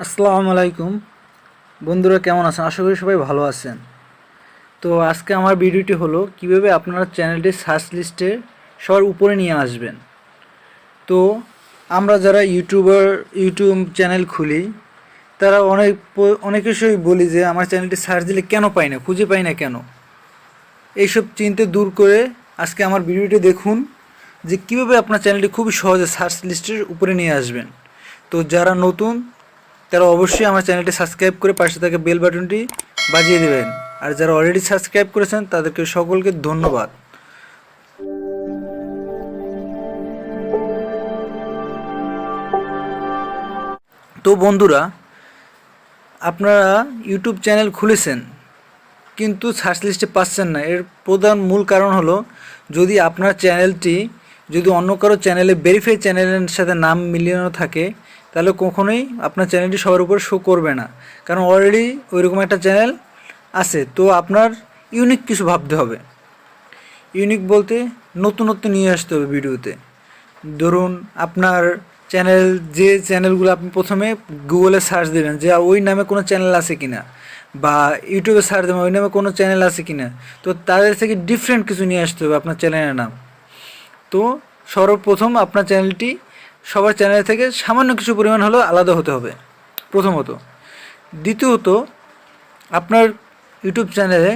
আসসালামু আলাইকুম বন্ধুরা, কেমন আছেন? আশা করি সবাই ভালো আছেন। তো আজকে আমার ভিডিওটি হলো কিভাবে আপনারা চ্যানেলটি সার্চ লিস্টে সবার উপরে নিয়ে আসবেন। তো আমরা যারা ইউটিউব চ্যানেল খুলি, তারা অনেক কিছুই বলি যে আমার চ্যানেলটি সার্চ দিলে কেন পাই না, খুঁজে পাই না কেন। এইসব চিন্তা দূর করে আজকে আমার ভিডিওটি দেখুন যে কীভাবে আপনার চ্যানেলটি খুবই সহজে সার্চ লিস্টের উপরে নিয়ে আসবেন। তো যারা নতুন তারা অবশ্যই আমার চ্যানেলটি সাবস্ক্রাইব করে পাশে থাকা বেল বাটনটি বাজিয়ে দেবেন। আর যারা অলরেডি সাবস্ক্রাইব করেছেন তাদেরকে সকলকে ধন্যবাদ। তো বন্ধুরা, আপনারা ইউটিউব চ্যানেল খুলেছেন কিন্তু সার্চ লিস্টে পাচ্ছেন না। এর প্রধান মূল কারণ হলো, যদি আপনার চ্যানেলটি অন্য কারো চ্যানেলে ভেরিফাই চ্যানেলের সাথে নাম মিলিয়ে থাকে, তাহলে কখনোই আপনার চ্যানেলটি সবার উপর শো করবে না, কারণ অলরেডি ওইরকম একটা চ্যানেল আছে। তো আপনার ইউনিক কিছু ভাবতে হবে। ইউনিক বলতে নতুনত্ব নিয়ে আসতে হবে ভিডিওতে। ধরুন আপনার যে চ্যানেলগুলো আপনি প্রথমে গুগলে সার্চ দেবেন যে ওই নামে কোনো চ্যানেল আছে কিনা, বা ইউটিউবে সার্চ দেবেন ওই নামে কোনো চ্যানেল আছে কিনা। তো তাদের থেকে ডিফারেন্ট কিছু নিয়ে আসতে হবে আপনার চ্যানেলের নাম। তো সর্বপ্রথম আপনার চ্যানেলটি সবার চ্যানেল থেকে সামান্য কিছু পরিমাণ হলেও আলাদা হতে হবে প্রথমত। দ্বিতীয়ত, আপনার ইউটিউব চ্যানেলে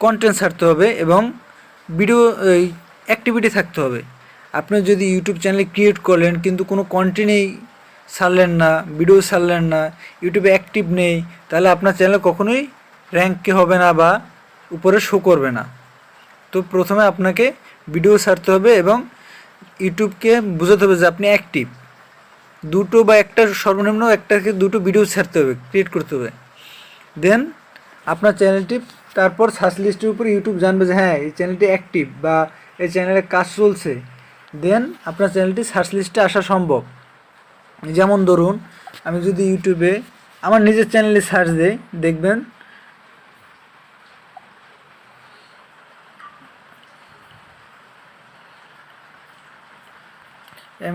কন্টেন্ট ছাড়তে হবে এবং ভিডিও অ্যাক্টিভিটি থাকতে হবে। আপনি যদি ইউটিউব চ্যানেল ক্রিয়েট করলেন কিন্তু কোনো কন্টেন্টই ছাড়লেন না, ভিডিও ছাড়লেন না, ইউটিউবে অ্যাক্টিভ নেই, তাহলে আপনার চ্যানেল কখনোই র্যাঙ্কে হবে না বা উপরে শো করবে না। তো প্রথমে আপনাকে ভিডিও ছাড়তে হবে এবং ইউটিউবকে বোঝাতে হবে যে আপনি অ্যাক্টিভ। দুটো বা একটা, সর্বনিম্ন একটা থেকে দুটো ভিডিও ছাড়তে হবে, ক্রিয়েট করতে হবে। দেন আপনার চ্যানেলটি তারপর সার্চ লিস্টের উপর ইউটিউব জানবে যে হ্যাঁ, এই চ্যানেলটি অ্যাক্টিভ বা এই চ্যানেলে কাজ চলছে। দেন আপনার চ্যানেলটি সার্চ লিস্টে আসা সম্ভব। যেমন ধরুন, আমি যদি ইউটিউবে আমার নিজের চ্যানেলে সার্চ দিই, দেখবেন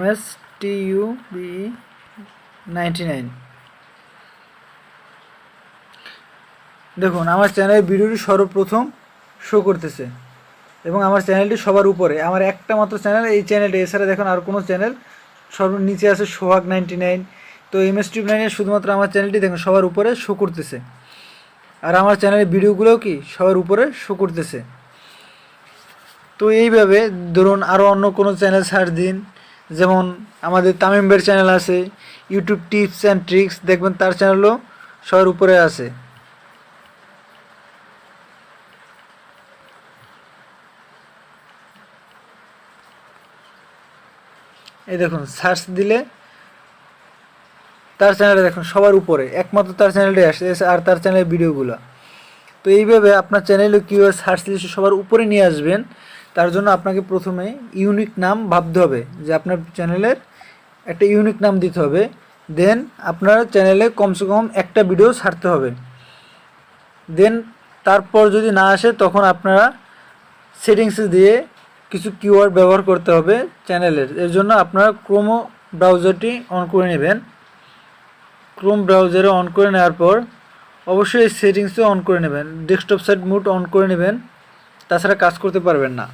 MSTUBE99। দেখুন আমার চ্যানেলের ভিডিওটি সর্বপ্রথম শো করতেছে এবং আমার চ্যানেলটি সবার উপরে। আমার একটা মাত্র চ্যানেল, এই চ্যানেলটি। এছাড়া দেখুন আর কোনো চ্যানেল নিচে আছে সোহাগ 99। তো MSTUBE9 শুধুমাত্র আমার চ্যানেলটি দেখুন সবার উপরে শো করতেছে। আর আমার চ্যানেলের ভিডিওগুলোও কি সবার উপরে শো করতেছে। তো এইভাবে ধরুন আরও অন্য কোনো চ্যানেল সার্চ দিন, যেমন আমাদের তামিম ভাইয়ের চ্যানেল আছে, ইউটিউব টিপস অ্যান্ড ট্রিক্স, দেখবেন তার চ্যানেলও সবার উপরে আছে। এই দেখুন সার্চ দিলে তার চ্যানেলটা দেখুন সবার উপরে, একমাত্র তার চ্যানেলটাই আসে, আর তার চ্যানেলের ভিডিওগুলো। তো এইভাবে আপনার চ্যানেলে কীভাবে সার্চ লিস্টে সবার উপরে নিয়ে আসবেন, তার জন্য আপনাকে প্রথমে ইউনিক নাম ভাবতে হবে, যে আপনার চ্যানেলের একটা ইউনিক নাম দিতে হবে। দেন আপনার চ্যানেলে কমসে কম একটা ভিডিও ছাড়তে হবে। দেন তারপর যদি না আসে, তখন আপনারা সেটিংসে দিয়ে কিছু কিওয়ার্ড ব্যবহার করতে হবে চ্যানেলের। এর জন্য আপনারা ক্রোম ব্রাউজারটি অন করে নেবেন। ক্রোম ব্রাউজারে অন করে নেওয়ার পর অবশ্যই এই সেটিংসে অন করে নেবেন, ডেস্কটপ সাইড মোড অন করে নেবেন, তাছাড়া কাজ করতে পারবেন না।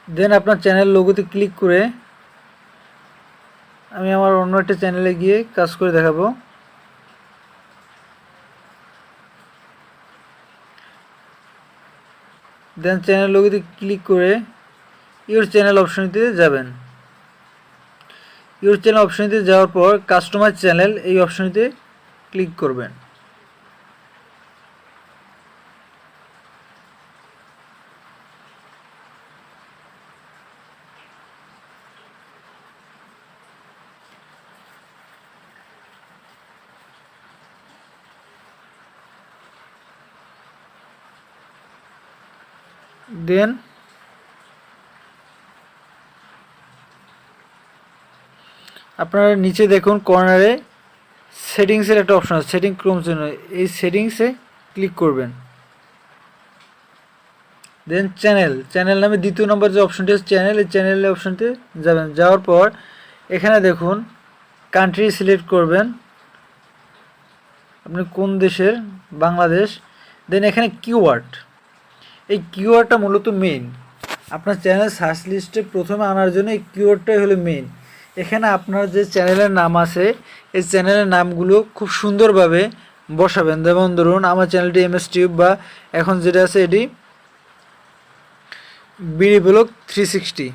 দেন আপনার চ্যানেল লোগোতে ক্লিক করে আমি আমার অন্য একটা চ্যানেলে গিয়ে কাজ করে দেখাবো। দেন চ্যানেল লোগোতে ক্লিক করে ইউর চ্যানেল অপশনটিতে যাবেন। ইউর চ্যানেল অপশনটিতে যাওয়ার পর কাস্টমাইজ চ্যানেল এই অপশনটিতে ক্লিক করবেন। দেন আপনারা নিচে দেখুন কর্নারে সেটিংসের একটা অপশন আছে, সেটিং ক্রোম জন্য। এই সেটিংসে ক্লিক করবেন। দেন চ্যানেল নামে দ্বিতীয় নম্বর যে অপশনটি আছে চ্যানেল, এই চ্যানেলের অপশনটি যাবেন। যাওয়ার পর এখানে দেখুন কান্ট্রি সিলেক্ট করবেন, আপনি কোন দেশের, বাংলাদেশ। দেন এখানে কিওয়ার্ড, এই কিওয়ার্ডটা মূলত মেইন আপনার চ্যানেল সার্চ লিস্টে প্রথমে আনার জন্য এই কিওয়ার্ডটাই হলো মেইন। এখানে আপনার যে চ্যানেলের নাম আছে এই চ্যানেলের নামগুলো খুব সুন্দরভাবে বসাবেন। যেমন ধরুন আমার চ্যানেলটি এমএস টিউব, বা এখন যেটা আছে এটি বিডি ব্লগ 360।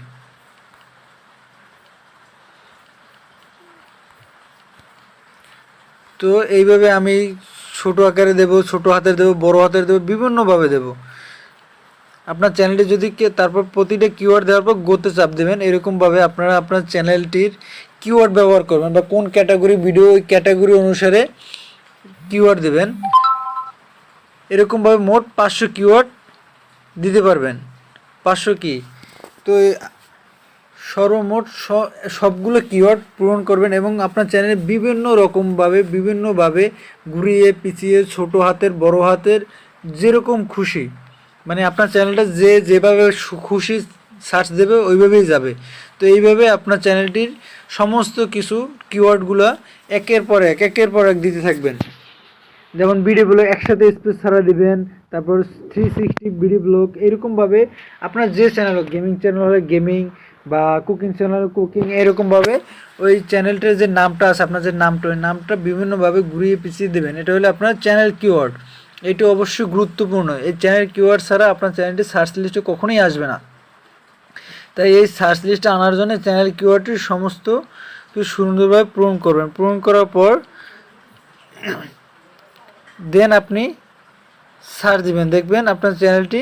তো এইভাবে আমি ছোট আকারে দেব, ছোট হাতের দেব, বড় হাতের দেব, বিভিন্নভাবে দেব আপনার চ্যানেলটি। যদি তারপর প্রতিটা কিওয়ার্ড দেওয়ার পর গোতে চাপ দেবেন। এরকমভাবে আপনারা আপনার চ্যানেলটির কিওয়ার্ড ব্যবহার করবেন, বা কোন ক্যাটাগরি ভিডিও ওই ক্যাটাগরি অনুসারে কিওয়ার্ড দেবেন। এরকমভাবে মোট 500 কিওয়ার্ড দিতে পারবেন। 500 কি, তো সর্বমোট সবগুলো কিওয়ার্ড পূরণ করবেন এবং আপনার চ্যানেলে বিভিন্নভাবে ঘুরিয়ে পিছিয়ে ছোট হাতের বড় হাতের যেরকম খুশি, মানে আপনার চ্যানেলটা যেভাবে খুশি সার্চ দেবে ওইভাবেই যাবে। তো এইভাবে আপনার চ্যানেলটির সমস্ত কিছু কিওয়ার্ডগুলো একের পর এক দিতে থাকবেন। যেমন বিডি ব্লগ একসাথে স্পেস ছাড়া দিবেন, তারপর 360 বিডি ব্লগ, এরকমভাবে আপনার যে চ্যানেল হোক, গেমিং চ্যানেল হলে গেমিং, বা কুকিং চ্যানেল কুকিং, এরকমভাবে ওই চ্যানেলটার যে নামটা আছে আপনার যে নামটা, ওই নামটা বিভিন্নভাবে ঘুরিয়ে পিছিয়ে দেবেন। এটা হলো আপনার চ্যানেল কিওয়ার্ড। এটি অবশ্যই গুরুত্বপূর্ণ। এই চ্যানেল কিওয়ার্ড ছাড়া আপনার চ্যানেলটি সার্চ লিস্টে কখনোই আসবে না। তাই এই সার্চ লিস্টে আনার জন্য চ্যানেল কিওয়ার্ডটির সমস্ত কিছু সুন্দরভাবে পূরণ করবেন। পূরণ করার পর দেন আপনি সার্চ দিবেন, দেখবেন আপনার চ্যানেলটি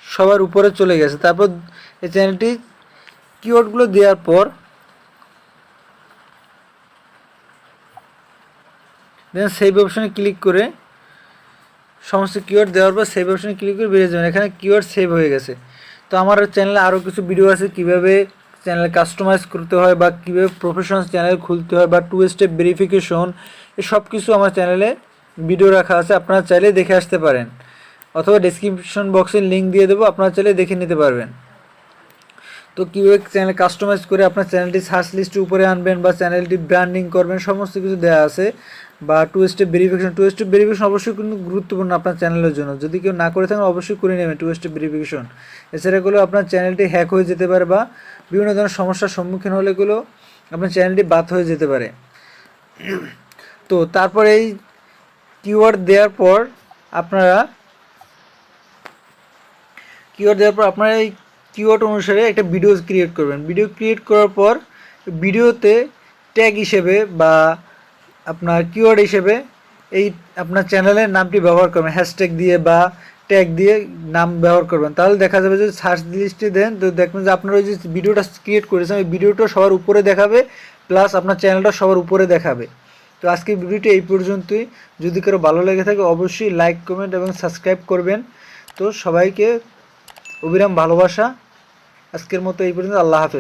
সবার উপরে চলে গেছে। তারপর এই চ্যানেলটি কিওয়ার্ডগুলো দেওয়ার পর দেন সেভ অপশনে ক্লিক করে, সমস্ত কিওয়ার্ড দেওয়ার পর সেভ অপশনে ক্লিক করে বেরিয়ে যাবেন। এখানে কিওয়ার্ড সেভ হয়ে গেছে। তো আমার চ্যানেলে আরও কিছু ভিডিও আছে কীভাবে চ্যানেল কাস্টমাইজ করতে হয়, বা কীভাবে প্রফেশনাল চ্যানেল খুলতে হয়, বা 2 স্টেপ ভেরিফিকেশন, এই সব কিছু আমার চ্যানেলে ভিডিও রাখা আছে। আপনারা চাইলে দেখে আসতে পারেন, অথবা ডেসক্রিপশন বক্সে লিঙ্ক দিয়ে দেবো, আপনারা চাইলে দেখে নিতে পারবেন। তো কীভাবে চ্যানেল কাস্টমাইজ করে আপনার চ্যানেলটি সার্চ লিস্টের উপরে আনবেন, বা চ্যানেলটি ব্র্যান্ডিং করবেন, সমস্ত কিছু দেওয়া আছে। বা 2 স্টেপ ভেরিফিকেশন অবশ্যই কিন্তু গুরুত্বপূর্ণ আপনার চ্যানেলের জন্য। যদি কেউ না করে থাকেন অবশ্যই করে নেবেন 2 স্টেপ ভেরিফিকেশন। এছাড়া গুলো আপনার চ্যানেলটি হ্যাক হয়ে যেতে পারে, বা বিভিন্ন ধরনের সমস্যার সম্মুখীন হলে গুলো আপনার চ্যানেলটি বাদ হয়ে যেতে পারে। তো তারপর এই কিওয়ার্ড দেওয়ার পর আপনারা এই কিওয়ার্ড অনুসারে একটা ভিডিও ক্রিয়েট করবেন। ভিডিও ক্রিয়েট করার পর ভিডিওতে ট্যাগ হিসেবে বা আপনার কিওয়ার্ড হিসেবে এই আপনার চ্যানেলের নামটি ব্যবহার করবেন, হ্যাশট্যাগ দিয়ে বা ট্যাগ দিয়ে নাম ব্যবহার করবেন। তাহলে দেখা যাবে যে সার্চ লিস্টে দেন, তো দেখবেন যে আপনার ওই যে ভিডিওটা ক্রিয়েট করেছেন ওই ভিডিওটা সবার উপরে দেখাবে, প্লাস আপনার চ্যানেলটা সবার উপরে দেখাবে। তো আজকের ভিডিওটি এই পর্যন্তই। যদি কারো ভালো লেগে থাকে অবশ্যই লাইক, কমেন্ট এবং সাবস্ক্রাইব করবেন। তো সবাইকে অবিরাম ভালোবাসা। আজকের মতো এই পর্যন্ত। আল্লাহ হাফেজ।